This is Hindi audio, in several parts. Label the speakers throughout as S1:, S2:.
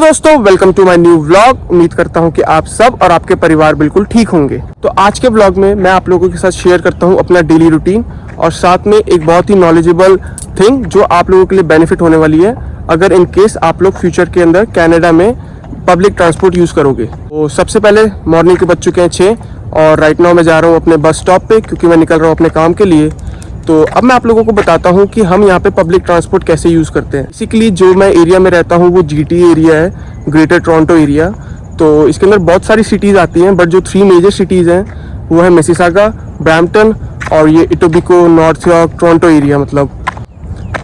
S1: दोस्तों welcome to my new vlog. उम्मीद करता हूं कि आप सब और आपके परिवार बिल्कुल ठीक होंगे। तो आज के व्लॉग में मैं आप लोगों के साथ शेयर करता हूं अपना डेली रूटीन और साथ में एक बहुत ही नॉलेजेबल थिंग जो आप लोगों के लिए बेनिफिट होने वाली है अगर इन केस आप लोग फ्यूचर के अंदर कनाडा में पब्लिक ट्रांसपोर्ट यूज़ करोगे। तो सबसे पहले मॉर्निंग के बज चुके हैं 6 और राइट नाउ मैं जा रहा हूँ अपने बस स्टॉप पे क्योंकि मैं निकल रहा हूँ अपने काम के लिए। तो अब मैं आप लोगों को बताता हूँ कि हम यहाँ पे पब्लिक ट्रांसपोर्ट कैसे यूज़ करते हैं। बेसिकली जो मैं एरिया में रहता हूँ वो GTA एरिया है, ग्रेटर टोरंटो एरिया। तो इसके अंदर बहुत सारी सिटीज़ आती हैं बट जो 3 मेजर सिटीज़ हैं वो है मिसिसागा, ब्रैम्पटन और ये Etobicoke, north York, Toronto area मतलब।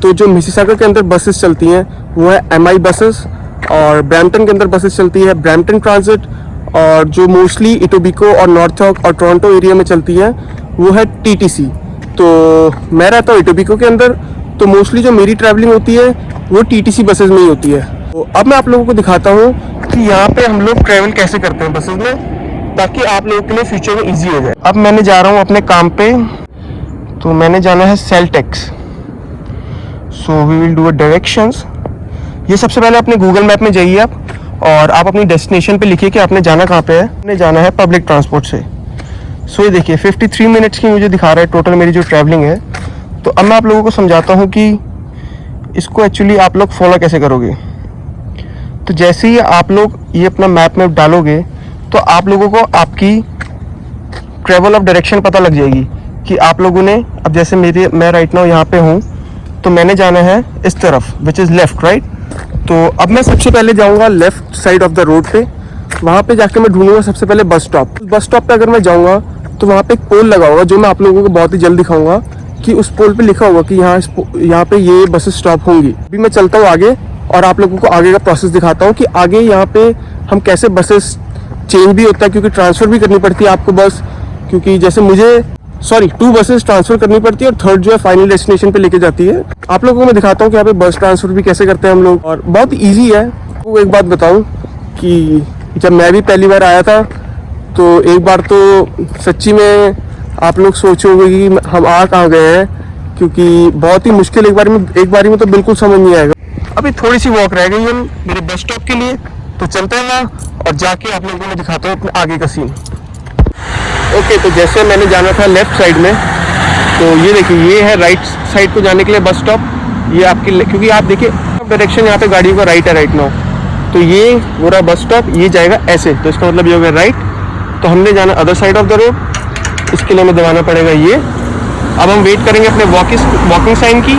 S1: तो जो मिसिसागा के अंदर बसेस चलती हैं वो है MI बसेस और ब्रैम्पटन के अंदर बसेस चलती है ब्रैम्पटन ट्रांजिट और जो मोस्टली इटोबिको और नॉर्थ यॉर्क और टोरंटो एरिया में चलती है वो है TTC। तो मैं रहता हूँ इटोबिको के अंदर, तो मोस्टली जो मेरी ट्रैवलिंग होती है वो TTC बसेस में ही होती है। तो अब मैं आप लोगों को दिखाता हूँ कि यहाँ पे हम लोग ट्रैवल कैसे करते हैं बसेस में ताकि आप लोगों के लिए फ्यूचर में इजी हो जाए। अब मैंने जा रहा हूँ अपने काम पे, तो मैंने जाना है सेल्टेक्स। So we will do a directions. ये सबसे पहले अपने गूगल मैप में जाइए आप और आप अपनी डेस्टिनेशन पे लिखिए कि आपने जाना कहाँ पे है। आपने जाना है पब्लिक ट्रांसपोर्ट से। सो ये देखिए 53 मिनट्स की मुझे दिखा रहा है टोटल मेरी जो ट्रैवलिंग है। तो अब मैं आप लोगों को समझाता हूँ कि इसको एक्चुअली आप लोग फॉलो कैसे करोगे। तो जैसे ही आप लोग ये अपना मैप में डालोगे तो आप लोगों को आपकी ट्रैवल ऑफ डायरेक्शन पता लग जाएगी कि आप लोगों ने, अब जैसे मैं राइट नाउ यहाँ पे हूँ तो मैंने जाना है इस तरफ विच इज़ लेफ्ट राइट। तो अब मैं सबसे पहले जाऊँगा left side of the road पे। वहाँ पे जाके मैं ढूंढूंगा सबसे पहले बस स्टॉप। बस स्टॉप पे अगर मैं जाऊँगा तो वहाँ पे एक पोल लगा होगा जो मैं आप लोगों को बहुत ही जल्द दिखाऊंगा कि उस पोल पे लिखा होगा कि यहाँ पे ये बस स्टॉप होंगी। अभी मैं चलता हूँ आगे और आप लोगों को आगे का प्रोसेस दिखाता हूँ कि आगे यहाँ पे हम कैसे बसेस चेंज भी होता है क्योंकि ट्रांसफ़र भी करनी पड़ती है आपको बस, क्योंकि जैसे मुझे 2 बसेस ट्रांसफ़र करनी पड़ती है और थर्ड जो है फाइनल डेस्टिनेशन पे लेके जाती है। आप लोगों को मैं दिखाता हूँ कि यहाँ पे बस ट्रांसफ़र भी कैसे करते हैं हम लोग और बहुत ईजी है। वो एक बात बताऊँ कि जब मैं भी पहली बार आया था तो एक बार तो सच्ची में आप लोग सोचोगे कि हम आ कहाँ गए हैं, क्योंकि बहुत ही मुश्किल एक बारी में तो बिल्कुल समझ नहीं आएगा। अभी थोड़ी सी वॉक रह गई है मेरे बस स्टॉप के लिए, तो चलते हैं और जाके आप लोगों को मैं दिखाता हूँ अपने आगे का सीन। ओके, तो जैसे मैंने जाना था लेफ्ट साइड में, तो ये देखिए ये है राइट साइड को जाने के लिए बस स्टॉप। ये आपके, क्योंकि आप देखिए डायरेक्शन यहाँ पे गाड़ियों का राइट है राइट नाउ, तो ये पूरा बस स्टॉप ये जाएगा ऐसे, तो इसका मतलब ये हो गया राइट। तो हमने जाना other side of the road, इसके लिए हमें दबाना पड़ेगा ये। अब हम वेट करेंगे अपने वॉकिंग साइन की।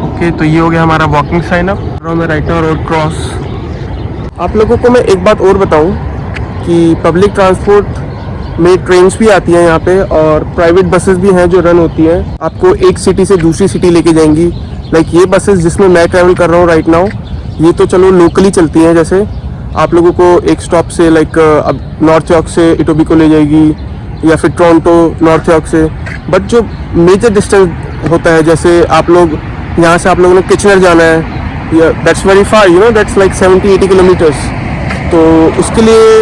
S1: ओके, तो ये हो गया हमारा वॉकिंग साइन। अब मैं राइट नाउ रोड क्रॉस। आप लोगों को मैं एक बात और बताऊं कि पब्लिक ट्रांसपोर्ट में ट्रेन्स भी आती हैं यहाँ पे और प्राइवेट बसेस भी हैं जो रन होती हैं, आपको एक सिटी से दूसरी सिटी लेके जाएंगी। लाइक ये बसेस जिसमें मैं ट्रैवल कर रहा हूँ राइट नाउ, ये तो चलो लोकली चलती हैं, जैसे आप लोगों को एक स्टॉप से लाइक अब नॉर्थ यॉर्क से इटोबिको ले जाएगी या फिर टोरंटो नॉर्थ यॉर्क से। बट जो मेजर डिस्टेंस होता है, जैसे आप लोग यहाँ से आप लोगों ने किचनर जाना है, that's very far, that's like 70-80 kilometres. तो उसके लिए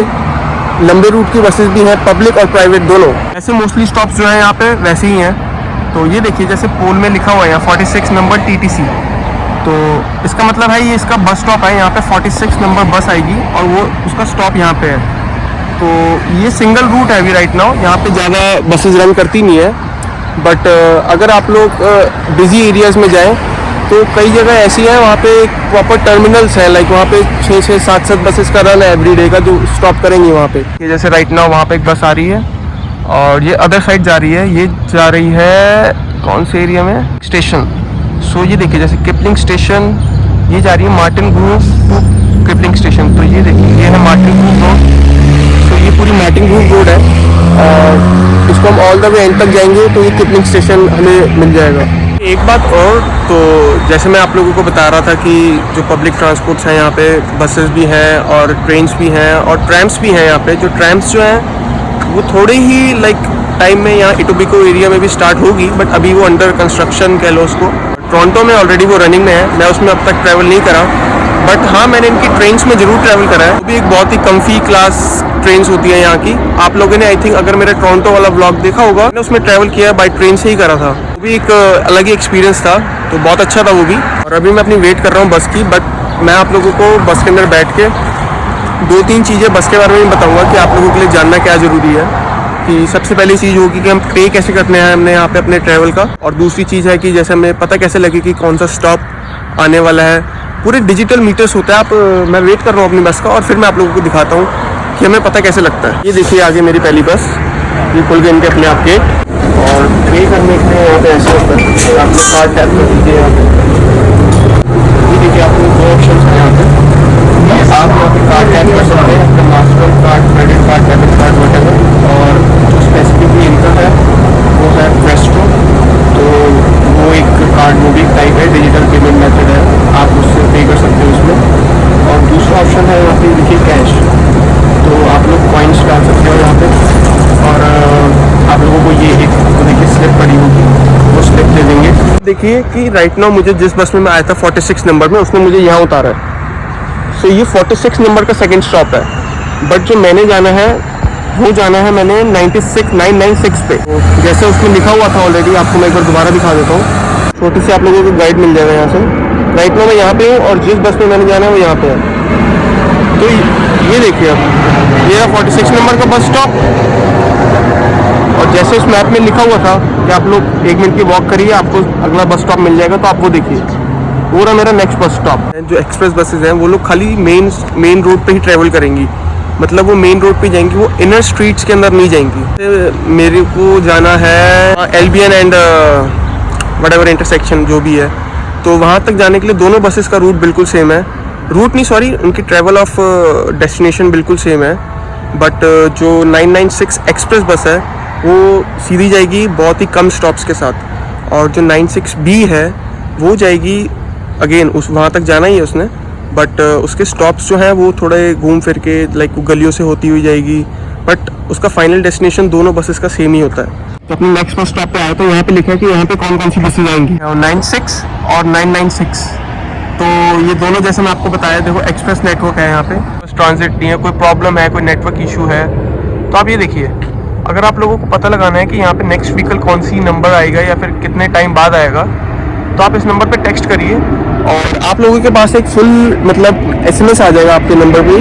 S1: लंबे रूट की बसेस भी हैं, पब्लिक और प्राइवेट दोनों। ऐसे मोस्टली स्टॉप्स जो हैं यहाँ पे वैसे ही हैं। तो ये देखिए जैसे पोल में लिखा हुआ है 46 नंबर TTC, तो इसका मतलब है ये इसका बस स्टॉप है। यहाँ पे 46 नंबर बस आएगी और वो उसका स्टॉप यहाँ पे है। तो ये सिंगल रूट है अभी राइट नाउ, यहाँ पे ज़्यादा बसेस रन करती नहीं है। बट अगर आप लोग बिजी एरियाज़ में जाएं तो कई जगह ऐसी है वहाँ पे प्रॉपर टर्मिनल्स है, लाइक वहाँ पे 6-6, 7-7 बसेस का रन है एवरीडे का जो स्टॉप करेंगी वहाँ पे। ये जैसे राइट नाउ वहाँ पे एक बस आ रही है और ये अदर साइड जा रही है, ये जा रही है कौन से एरिया में, स्टेशन। सो ये देखिए जैसे किपलिंग स्टेशन, ये जा रही है Martin Grove to Kipling station. तो ये देखिए ये है मार्टिन ग्रूव रोड। तो ये पूरी मार्टिन ग्रूव रोड है और इसको हम ऑल द वे एंड तक जाएंगे तो ये किपलिंग स्टेशन हमें मिल जाएगा। एक बात और, तो जैसे मैं आप लोगों को बता रहा था कि जो पब्लिक ट्रांसपोर्ट्स हैं यहाँ पे बसेस भी हैं और ट्रेन्स भी हैं और ट्रैम्स भी हैं यहाँ पे। जो ट्रैम्स जो हैं वो थोड़े ही लाइक टाइम में यहाँ इटोबिको एरिया में भी स्टार्ट होगी, बट अभी वो अंडर कंस्ट्रक्शन कह लो उसको। टोरंटो में ऑलरेडी वो रनिंग में है, मैं उसमें अब तक ट्रैवल नहीं करा, बट हाँ मैंने इनकी ट्रेन्स में ज़रूर ट्रैवल करा है। वो भी एक बहुत ही कम्फी क्लास ट्रेन्स होती है यहाँ की। आप लोगों ने आई थिंक अगर मेरा टोरंटो वाला व्लॉग देखा होगा, मैंने उसमें ट्रैवल किया बाई ट्रेन से ही करा था। वो भी एक अलग ही एक्सपीरियंस था, तो बहुत अच्छा था वो भी। और अभी मैं अपनी वेट कर रहा हूँ बस की, बट मैं आप लोगों को बस के अंदर बैठ के 2-3 चीज़ें बस के बारे में बताऊंगा कि आप लोगों के लिए जानना क्या ज़रूरी है। कि सबसे पहली चीज़ होगी कि हम पे कैसे करने हैं हमने यहाँ पे अपने ट्रैवल का, और दूसरी चीज़ है कि जैसे हमें पता कैसे लगे कि कौन सा स्टॉप आने वाला है। पूरे डिजिटल मीटर्स होता है। मैं वेट कर रहा हूँ अपनी बस का, और फिर मैं आप लोगों को दिखाता हूँ कि हमें पता कैसे लगता है। ये देखिए आगे मेरी पहली बस, ये खुल गए इनके अपने आप गेट, और पे करने के लिए यहाँ पे ऐसे होता है, आप लोग कार्ड टैप कर दीजिए यहाँ पे। ये देखिए आप लोग 2 ऑप्शन है यहाँ पे। आप यहाँ पे कार्ड टैप कर सकते हैं, अपना master card, credit card, debit card वगैरह, और जो स्पेसिफिकली इनकम है वो है प्रेस्टो। तो वो एक कार्ड मूवी टाइप है, डिजिटल पेमेंट मेथड है, आप उससे पे कर सकते हो उसमें। और दूसरा ऑप्शन है यहाँ पे देखिए कैश, तो आप लोग कॉइन्स डाल सकते हो यहाँ पे, और आप लोगों को ये एक देखिए स्लिप पड़ी होगी, वो स्लिप दे देंगे। देखिए कि राइट नाउ मुझे जिस बस में मैं आया था 46 नंबर में, उसने मुझे यहाँ उतारा है। सो ये 46 नंबर का सेकंड स्टॉप है, बट जो मैंने जाना है वो जाना है मैंने 996 पे। तो जैसे उसमें लिखा हुआ था ऑलरेडी, आपको मैं एक बार दोबारा दिखा देता हूँ। छोटी सी आप लोगों को गाइड मिल जाएगा यहाँ से। राइट नाउ मैं यहाँ पे हूँ, और जिस बस में मैंने जाना है वो यहाँ पे है। तो ये देखिए अब ये 46 नंबर का बस स्टॉप, और जैसे उस मैप में लिखा हुआ था कि आप लोग 1 मिनट की वॉक करिए, आपको अगला बस स्टॉप मिल जाएगा, तो आप वो देखिए, वो रहा मेरा नेक्स्ट बस स्टॉप। जो एक्सप्रेस बसेज हैं वो लोग खाली मेन रोड पे ही ट्रैवल करेंगी, मतलब वो मेन रोड पे जाएंगी, वो इनर स्ट्रीट्स के अंदर नहीं जाएंगी। मेरे को जाना है एलबीएन एंड व्हाटएवर इंटरसेक्शन जो भी है, तो वहाँ तक जाने के लिए दोनों बसेस का रूट बिल्कुल सेम है। रूट नहीं, सॉरी, उनकी ट्रैवल ऑफ डेस्टिनेशन बिल्कुल सेम है। बट जो 996 एक्सप्रेस बस है वो सीधी जाएगी बहुत ही कम स्टॉप्स के साथ, और जो 96B है वो जाएगी अगेन उस वहाँ तक जाना ही है उसने, बट उसके स्टॉप्स जो हैं वो थोड़े घूम फिर के लाइक गलियों से होती हुई जाएगी, बट उसका फाइनल डेस्टिनेशन दोनों बसेस का सेम ही होता है। तो अपने नेक्स्ट बस स्टॉप पे आया तो यहाँ पे लिखा है कि यहाँ पे कौन कौन सी बसेज आएंगी, 96 और 996। तो ये दोनों जैसे मैं आपको बताया, देखो एक्सप्रेस नेटवर्क है यहाँ पे, बस ट्रांजिट नहीं है, कोई प्रॉब्लम है, कोई नेटवर्क इशू है, तो आप ये देखिए, अगर आप लोगों को पता लगाना है कि यहाँ पे नेक्स्ट व्हीकल कौन सी नंबर आएगा या फिर कितने टाइम बाद आएगा, तो आप इस नंबर पे टेक्स्ट करिए, और आप लोगों के पास एक फुल मतलब SMS आ जाएगा आपके नंबर पे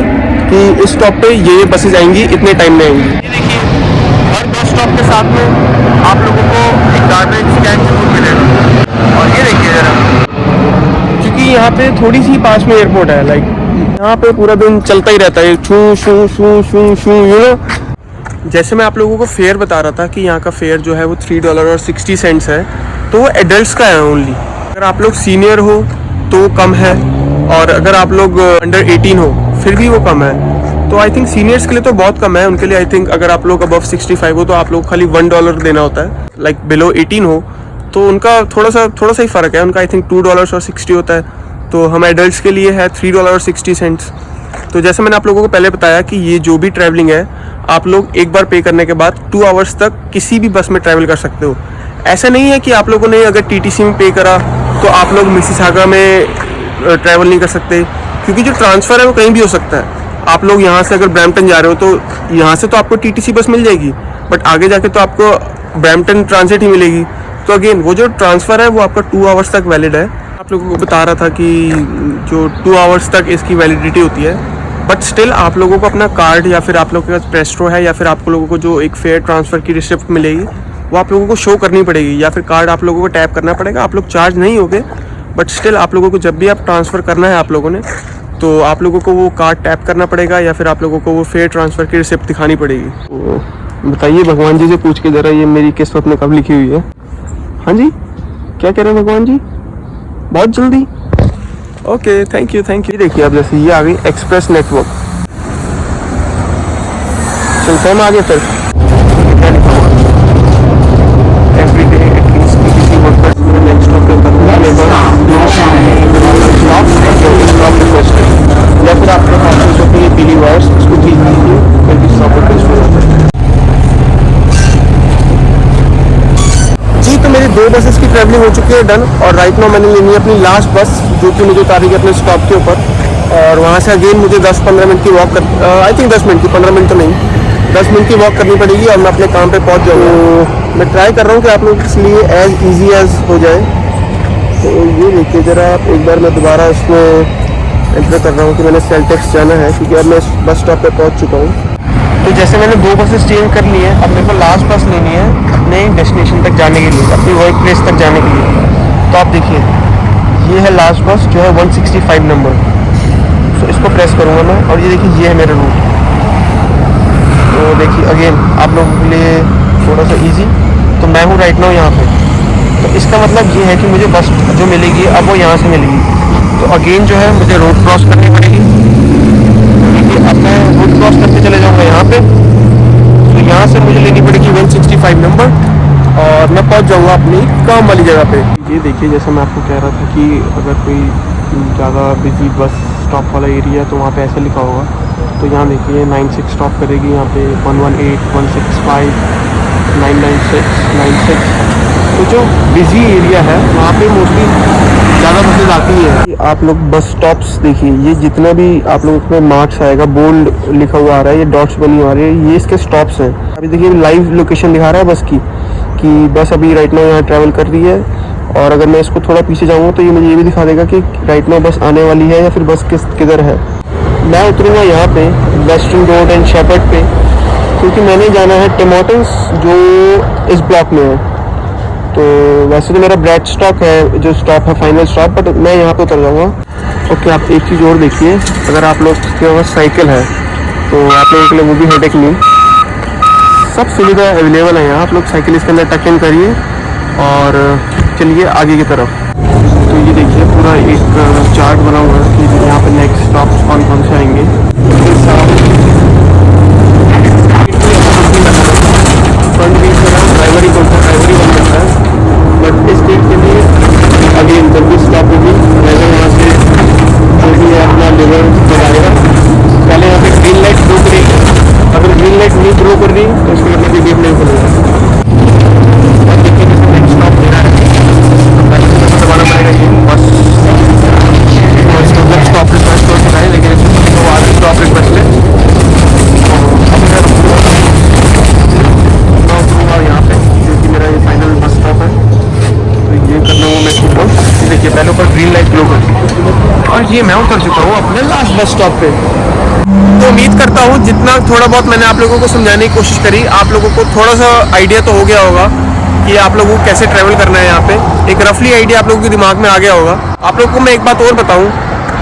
S1: कि इस स्टॉप पे ये बसेज आएंगी, इतने टाइम में आएंगी। ये देखिए हर बस स्टॉप के साथ में आप लोगों को एक गार्बेज स्कैन जरूर मिलेगा। और ये देखिए जरा, क्योंकि यहाँ पे थोड़ी सी पास में एयरपोर्ट है, लाइक यहाँ पे पूरा दिन चलता ही रहता है छू शू शू शू शू, यू नो। जैसे मैं आप लोगों को फेयर बता रहा था कि यहाँ का फेयर जो है वो $3.60 है, तो वो एडल्ट्स का है ओनली। अगर आप लोग सीनियर हो तो कम है, और अगर आप लोग अंडर 18 हो फिर भी वो कम है। तो आई थिंक सीनियर्स के लिए तो बहुत कम है, उनके लिए आई थिंक अगर आप लोग अबव 65 हो तो आप लोग खाली $1 देना होता है। लाइक बिलो 18 हो तो उनका थोड़ा सा ही फ़र्क है, उनका आई थिंक $2.60 होता है। तो हम एडल्ट्स के लिए है $3.60। तो जैसे मैंने आप लोगों को पहले बताया कि ये जो भी ट्रैवलिंग है, आप लोग एक बार पे करने के बाद 2 आवर्स तक किसी भी बस में ट्रैवल कर सकते हो। ऐसा नहीं है कि आप लोगों ने अगर TTC में पे करा तो आप लोग मिसिसागा में ट्रैवल नहीं कर सकते, क्योंकि जो ट्रांसफ़र है वो कहीं भी हो सकता है। आप लोग यहाँ से अगर ब्रैम्पटन जा रहे हो तो यहाँ से तो आपको TTC बस मिल जाएगी, बट आगे जाके तो आपको ब्रैम्पटन ट्रांजिट ही मिलेगी। तो अगेन वो जो ट्रांसफ़र है वो आपका 2 आवर्स तक वैलिड है। आप लोगों को बता रहा था कि जो 2 आवर्स तक इसकी वैलिडिटी होती है, बट स्टिल आप लोगों को अपना कार्ड या फिर आप लोगों के पास प्रेस्टो है या फिर आप लोगों को जो एक फेयर ट्रांसफ़र की रिसिप्ट मिलेगी वो आप लोगों को शो करनी पड़ेगी, या फिर कार्ड आप लोगों को टैप करना पड़ेगा। आप लोग चार्ज नहीं होगे, बट स्टिल आप लोगों को जब भी आप ट्रांसफ़र करना है आप लोगों ने, तो आप लोगों को वो कार्ड टैप करना पड़ेगा या फिर आप लोगों को वो फेयर ट्रांसफ़र की रिसिप्ट दिखानी पड़ेगी। तो बताइए भगवान जी से पूछ के ज़रा, ये मेरी किस्मत में कब लिखी हुई है? हाँ जी, क्या कह रहे हैं भगवान जी? बहुत जल्दी? Okay, thank you. देखिए अब जैसे ये आ गई एक्सप्रेस नेटवर्क, चलते हम आगे फिर। या फिर आपके पास जो कि पीली वायर्स उसको ठीक जी। तो मेरी 2 बसेस की ट्रैवलिंग हो चुकी है डन, और राइट नाउ मैंने लेनी है अपनी लास्ट बस जो कि मुझे उतारेगी अपने स्टॉप के ऊपर, और वहाँ से अगेन मुझे 10-15 मिनट की वॉक आई थिंक 10 मिनट की, 15 मिनट तो नहीं, 10 मिनट की वॉक करनी पड़ेगी और मैं अपने काम पे पहुँच जाऊँगा। तो मैं ट्राई कर रहा हूँ कि आप लोगों के लिए एज ईजी एज हो जाए। तो ये देखिए ज़रा आप एक बार मैं दोबारा इसमें एंटर कर रहा हूँ कि मैंने सेल्टेक्स जाना है, क्योंकि अब मैं बस स्टॉप पे पहुँच चुका हूँ। तो जैसे मैंने 2 बसेस चेंज कर ली है, अब मेरे को लास्ट बस लेनी है अपने डेस्टिनेशन तक जाने के लिए, अपनी वर्क प्लेस तक जाने के लिए। तो आप देखिए, ये है लास्ट बस जो है 165 नंबर। तो इसको प्रेस करूँगा मैं, और ये देखिए ये है मेरा रूट। तो देखिए अगेन आप लोगों के लिए थोड़ा सा इजी, तो मैं हूँ राइट नाउ यहाँ पे। तो इसका मतलब ये है कि मुझे बस जो मिलेगी अब वो यहाँ से मिलेगी। तो अगेन जो है मुझे रोड क्रॉस करनी पड़ेगी, क्योंकि अब मैं रोड क्रॉस करके चले जाऊँगा यहाँ पे। तो यहाँ से मुझे लेनी पड़ेगी 165 नंबर, और मैं पहुँच जाऊँगा अपनी काम वाली जगह पे। ये देखिए, जैसा मैं आपको कह रहा था कि अगर कोई ज़्यादा बिजी बस स्टॉप वाला एरिया तो वहाँ पे ऐसा लिखा होगा। तो यहाँ देखिए 96 स्टॉप करेगी, यहाँ पे 118, 165, 996, 96। तो जो बिजी एरिया है वहाँ पे मोस्टली ज़्यादा बसेज आती है। आप लोग बस स्टॉप्स देखिए, ये जितना भी आप लोगों को मार्क्स आएगा, बोल्ड लिखा हुआ आ रहा है, ये डॉट्स बनी आ रही है, ये इसके स्टॉप्स हैं। अभी देखिए लाइव लोकेशन दिखा रहा है बस की, कि बस अभी राइट नाउ यहाँ ट्रैवल कर रही है। और अगर मैं इसको थोड़ा पीछे जाऊँगा तो ये मुझे ये भी दिखा देगा कि राइट नाउ बस आने वाली है या फिर बस किधर है। मैं उतरूँगा यहाँ पे वेस्टर्न रोड एंड शेपर्ड पे, क्योंकि मैंने जाना है टिम हॉर्टन्स जो इस ब्लॉक में है। तो वैसे तो मेरा ब्रैड स्टॉक है जो स्टॉप है, फाइनल स्टॉप, बट मैं यहाँ पे उतर जाऊँगा। ओके, आप एक चीज़ और देखिए, अगर आप लोग के पास साइकिल है तो आप लोगों के लिए वो भी हेडेक नहीं, सब सुविधा अवेलेबल है यहाँ। आप लोग साइकिल इसके अंदर टक इन करिए और चलिए आगे की तरफ। तो ये देखिए पूरा एक चार्ट बना हुआ है कि यहाँ पे नेक्स्ट स्टॉप्स कौन कौन से आएंगे। फ्रंट व्हील का ड्राइवर ही बोलता है, ड्राइवर ही बन सकता है। बट इस चीज़ के लिए अगेन जब भी स्टॉप होगी ड्राइवर यहाँ से जो भी है अपना लेवर लगाएगा। पहले यहाँ पे ग्रीन लाइट ग्रो करेगी, अगर ग्रीन लाइट नहीं ग्रो कर रही तो इसका मतलब ये गेट नहीं खुलेगा। और देखिए जैसे नेक्स्ट स्टॉप ले रहा है, दबाना पड़ेगा ये बस, और इसका मतलब स्टॉप रिक्वेस्ट हो चुका है, लेकिन इसको तो आगे स्टॉप रिक्वेस्ट है। और यहाँ पे क्योंकि मेरा ये फाइनल बस स्टॉप है, तो ये करना हुआ मैं छूट रहा हूँ। देखिए पहले ऊपर ग्रीन लाइट ग्लो कर, और ये मैं उतर चुका हूँ अपने लास्ट बस स्टॉप पे। तो उम्मीद करता हूँ जितना थोड़ा बहुत मैंने आप लोगों को समझाने की कोशिश करी, आप लोगों को थोड़ा सा आइडिया तो हो गया होगा कि आप लोगों को कैसे ट्रैवल करना है। यहाँ पे एक रफली आइडिया आप लोगों के दिमाग में आ गया होगा। आप लोगों को मैं एक बात और बताऊँ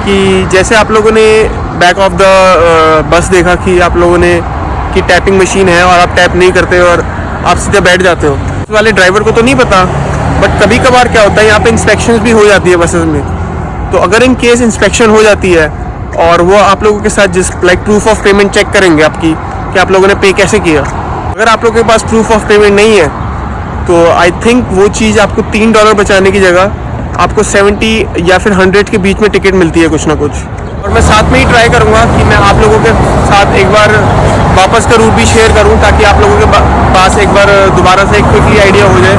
S1: कि जैसे आप लोगों ने बैक ऑफ द बस देखा कि आप लोगों ने कि टैपिंग मशीन है और आप टैप नहीं करते और आप सीधे बैठ जाते हो। इस वाले ड्राइवर को तो नहीं पता, बट कभी कभार क्या होता है यहाँ पे इंस्पेक्शंस भी हो जाती है बसेस में। तो अगर इन केस इंस्पेक्शन हो जाती है और वो आप लोगों के साथ जिस like proof of payment check करेंगे आपकी कि आप लोगों ने पे कैसे किया, अगर आप लोगों के पास प्रूफ ऑफ पेमेंट नहीं है तो आई थिंक वो चीज़ आपको $3 बचाने की जगह आपको 70 या फिर 100 के बीच में टिकट मिलती है कुछ ना कुछ। और मैं साथ में ही ट्राई करूँगा कि मैं आप लोगों के साथ एक बार वापस का रूट भी शेयर करूँ, ताकि आप लोगों के पास एक बार दोबारा से एक क्विकली आइडिया हो जाए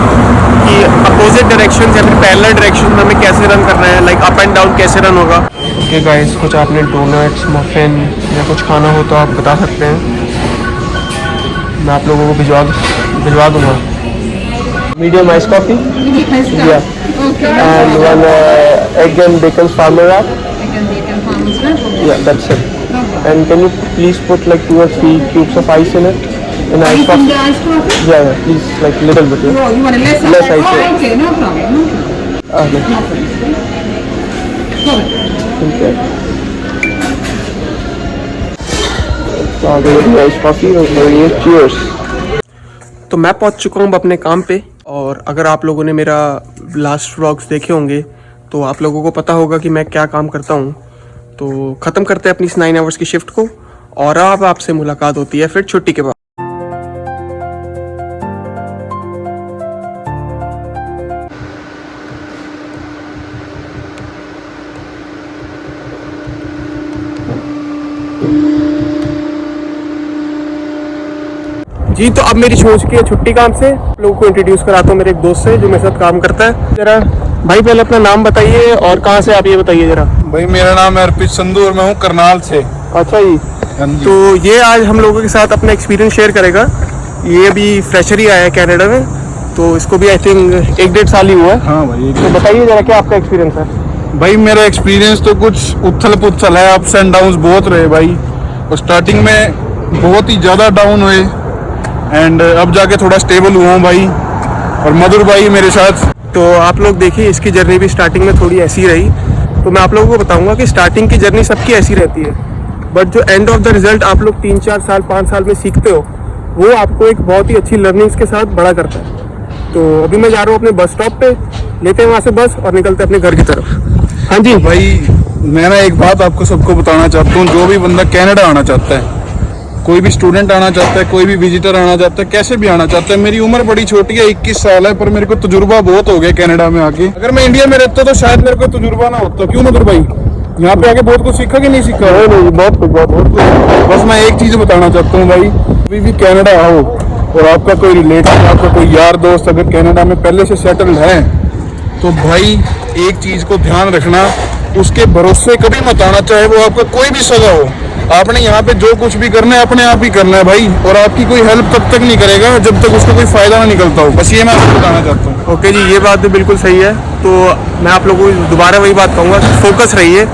S1: कि अपोजिट डायरेक्शन या फिर पैरेलल डायरेक्शन में हमें कैसे रन करना है, लाइक अप एंड डाउन कैसे रन होगा। ओके गाइस, कुछ आपने डोनट्स, मफिन या कुछ खाना हो तो आप बता सकते हैं, मैं आप लोगों को भिजवा दूँगा। Medium iced coffee? Iced coffee. Yeah. Okay. And one egg and bacon farmer wrap?
S2: Egg and bacon farmer's wrap? Okay.
S1: Yeah, that's it.
S2: Okay.
S1: And can you please put like 2 or 3 cubes of ice in it? In
S2: Ice
S1: iced coffee?
S2: in the iced coffee?
S1: Yeah, please, like little bit. Yeah.
S2: Oh, you want a less?
S1: Less ice.
S2: Oh, okay, no problem. No problem.
S1: Okay.
S2: No problem. Go ahead.
S1: Okay. So I'll give you iced coffee and cheers. तो मैं पहुंच चुका हूँ अपने काम पे, और अगर आप लोगों ने मेरा लास्ट व्लॉग्स देखे होंगे तो आप लोगों को पता होगा कि मैं क्या काम करता हूँ। तो ख़त्म करते हैं अपनी इस 9 आवर्स की शिफ्ट को, और अब आपसे मुलाकात होती है फिर छुट्टी के बाद। जी तो अब मेरी छोड़ चुकी है छुट्टी काम से। लोगों को इंट्रोड्यूस कराता हूँ मेरे एक दोस्त से जो मेरे साथ काम करता है। जरा भाई पहले अपना नाम बताइए और कहाँ से आप ये बताइए जरा।
S3: भाई मेरा नाम है अर्पित संधू और मैं हूँ करनाल से।
S1: अच्छा जी। तो ये आज हम लोगों के साथ अपना एक्सपीरियंस शेयर करेगा। ये अभी फ्रेशर ही आया है कनाडा में, तो इसको भी आई थिंक 1-1.5 साल ही हुआ है।
S3: हाँ भाई।
S1: तो बताइए जरा क्या आपका एक्सपीरियंस है।
S3: भाई मेरा एक्सपीरियंस तो कुछ उथल पुथल है, अप्स एंड डाउन्स बहुत रहे भाई। और स्टार्टिंग में बहुत ही ज़्यादा डाउन हुए एंड अब जाके थोड़ा स्टेबल हुआ हूँ भाई। और मधुर भाई मेरे साथ।
S1: तो आप लोग देखिए, इसकी जर्नी भी स्टार्टिंग में थोड़ी ऐसी रही। तो मैं आप लोगों को बताऊंगा कि स्टार्टिंग की जर्नी सबकी ऐसी रहती है, बट जो एंड ऑफ द रिजल्ट आप लोग 3-4 साल 5 साल में सीखते हो, वो आपको एक बहुत ही अच्छी लर्निंग्स के साथ बड़ा करता है। तो अभी मैं जा रहा हूँ अपने बस स्टॉप पे, लेते हैं वहाँ से बस और निकलते हैं अपने घर की तरफ। हाँ जी
S3: भाई मैं ना एक बात आपको सबको बताना चाहता हूँ, जो भी बंदा कनाडा आना चाहता है, कोई भी स्टूडेंट आना चाहता है, कोई भी विजिटर आना चाहता है, कैसे भी आना चाहता है। मेरी उम्र बड़ी छोटी है, 21 साल है, पर मेरे को तजुर्बा बहुत हो गया कनाडा में आके। अगर मैं इंडिया में रहता तो शायद मेरे को तजुर्बा ना होता। क्यों मधुर भाई, यहाँ पे आके बहुत कुछ सीखा कि नहीं सीखा?
S1: नहीं, बहुत कुछ।
S3: बस मैं एक चीज बताना चाहता हूँ भाई, अभी भी कनाडा आओ और आपका कोई रिलेटिव, आपका कोई यार दोस्त अगर कनाडा में पहले से सेटल्ड है, तो भाई एक चीज को ध्यान रखना, उसके भरोसे कभी मत आना, चाहे वो आपका कोई भी सगा हो। आपने यहाँ पे जो कुछ भी करना है अपने आप ही करना है भाई, और आपकी कोई हेल्प तब तक नहीं करेगा जब तक उसका कोई फायदा ना निकलता हो। बस ये मैं आपको बताना चाहता हूँ।
S1: ओके जी, ये बात भी बिल्कुल सही है। तो मैं आप लोगों को दोबारा वही बात कहूँगा, फोकस रहिए,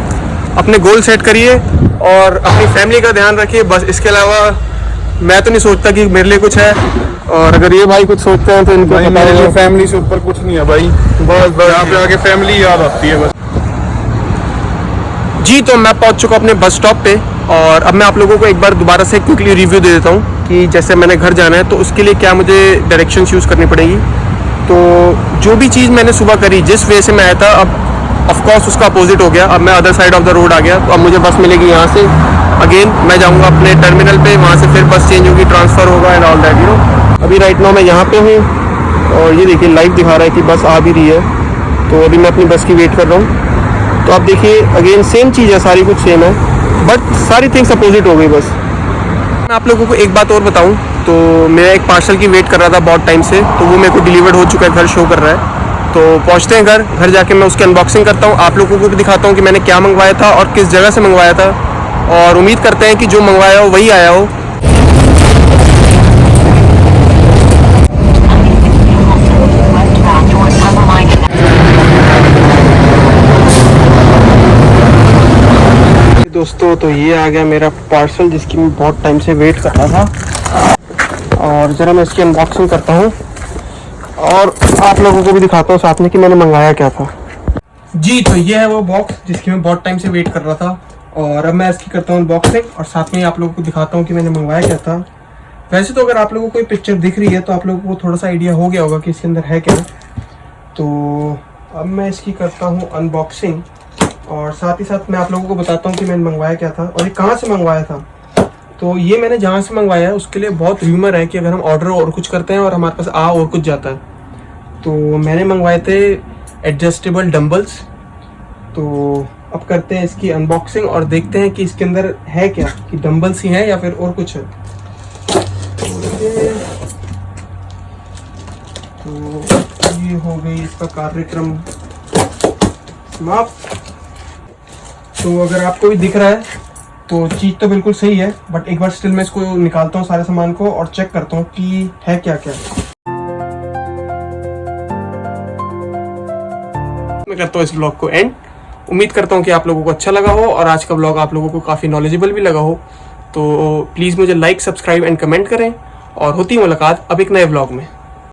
S1: अपने गोल सेट करिए और अपनी फैमिली का ध्यान रखिए। बस इसके अलावा मैं तो नहीं सोचता कि मेरे लिए कुछ है, और अगर ये भाई कुछ सोचते हैं तो इनको
S3: भाई
S1: पता
S3: मेरे लिए
S1: है।
S3: फैमिली से ऊपर कुछ नहीं है भाई,
S1: बस
S3: यहाँ पे आके फैमिली याद आती है बस।
S1: जी, तो मैं पहुंच चुका अपने बस स्टॉप पे, और अब मैं आप लोगों को एक बार दोबारा से क्विकली रिव्यू दे देता हूँ कि जैसे मैंने घर जाना है तो उसके लिए क्या मुझे डायरेक्शन यूज़ करनी पड़ेगी। तो जो भी चीज़ मैंने सुबह करी, जिस वे से मैं आया था, अब ऑफकोर्स उसका अपोजिट हो गया। अब मैं other side of the road आ गया, तो अब मुझे बस मिलेगी यहाँ से। अगेन मैं जाऊँगा अपने टर्मिनल पे, वहाँ से फिर बस चेंज होगी, ट्रांसफ़र होगा and all that, you know. अभी राइट नाउ मैं यहाँ पे हूँ और ये देखिए लाइव दिखा रहा है कि बस आ भी रही है। तो अभी मैं अपनी बस की वेट कर रहा हूँ। तो आप देखिए अगेन सेम चीज़ है, सारी कुछ सेम है, बट सारी थिंग्स अपोजिट हो गई बस। मैं आप लोगों को एक बात और बताऊं, तो मैं एक पार्सल की वेट कर रहा था बहुत टाइम से, तो वो मेरे को डिलीवर्ड हो चुका है, घर शो कर रहा है। तो पहुंचते हैं घर जाके मैं उसकी अनबॉक्सिंग करता हूं, आप लोगों को भी दिखाता हूं कि मैंने क्या मंगवाया था और किस जगह से मंगवाया था, और उम्मीद करते हैं कि जो मंगवाया हो वही आया हो। दोस्तों, तो ये आ गया मेरा पार्सल जिसकी मैं बहुत टाइम से वेट कर रहा था, और ज़रा मैं इसकी अनबॉक्सिंग करता हूँ और आप लोगों को भी दिखाता हूँ साथ में कि मैंने मंगाया क्या था। जी, तो ये है वो बॉक्स जिसकी मैं बहुत टाइम से वेट कर रहा था, और अब मैं इसकी करता हूँ अनबॉक्सिंग और साथ में आप लोगों को दिखाता हूँ कि मैंने मंगवाया क्या था। वैसे तो अगर आप लोगों को कोई पिक्चर दिख रही है तो आप लोगों को थोड़ा सा आइडिया हो गया होगा कि इसके अंदर है क्या। तो अब मैं इसकी करता हूँ अनबॉक्सिंग, और साथ ही साथ मैं आप लोगों को बताता हूँ कि मैंने मंगवाया क्या था और ये कहाँ से मंगवाया था। तो ये मैंने जहाँ से मंगवाया है उसके लिए बहुत र्यूमर है कि अगर हम ऑर्डर और कुछ करते हैं और हमारे पास और कुछ जाता है। तो मैंने मंगवाए थे एडजस्टेबल डंबल्स। तो अब करते हैं इसकी अनबॉक्सिंग और देखते हैं कि इसके अंदर है क्या, कि डंबल्स ही हैं या फिर और कुछ है। तो ये हो गई इसका कार्यक्रम समाप्त। तो अगर आपको भी दिख रहा है तो चीज़ तो बिल्कुल सही है, बट एक बार स्टिल मैं इसको निकालता हूँ सारे सामान को और चेक करता हूँ कि है क्या क्या। मैं करता हूँ इस ब्लॉग को एंड। उम्मीद करता हूँ कि आप लोगों को अच्छा लगा हो और आज का ब्लॉग आप लोगों को काफ़ी नॉलेजेबल भी लगा हो। तो प्लीज़ मुझे लाइक, सब्सक्राइब एंड कमेंट करें, और होती है मुलाकात अब एक नए ब्लॉग में।